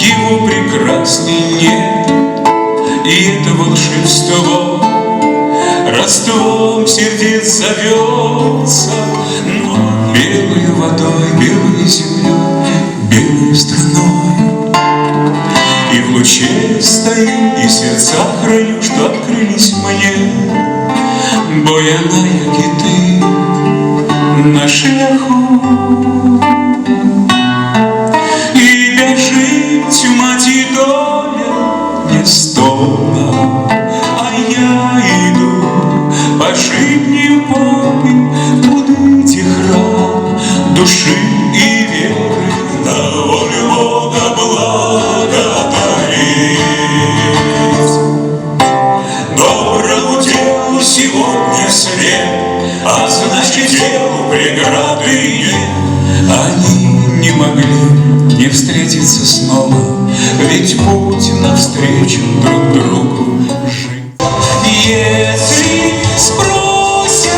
его прекрасней нет, и это волшебство родством сердец зовется, но белой водой, белой землей, белой страной. И в луче стою, и сердца храню, что открылись мне, бо яна, як і ти, на шляху. І біжить маті доля не стола, а я іду по житній полі, будить храм души и веры, на волю Бога благодарить. Доброму делу сегодня свет, а значит делу преграды нет. Они не могли не встретиться снова, ведь путь навстречу друг другу жить. Если спросят,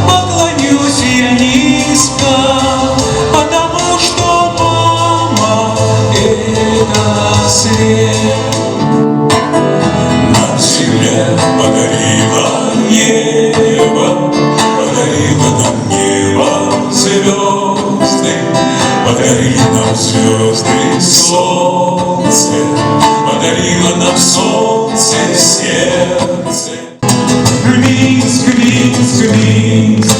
поклонюсь я низко, потому что мама — это свет. Нам земля подарила небо, подарила нам небо звезды, подарили нам звезды солнце, подарило нам солнце сердце. Минск, Минск, Минск,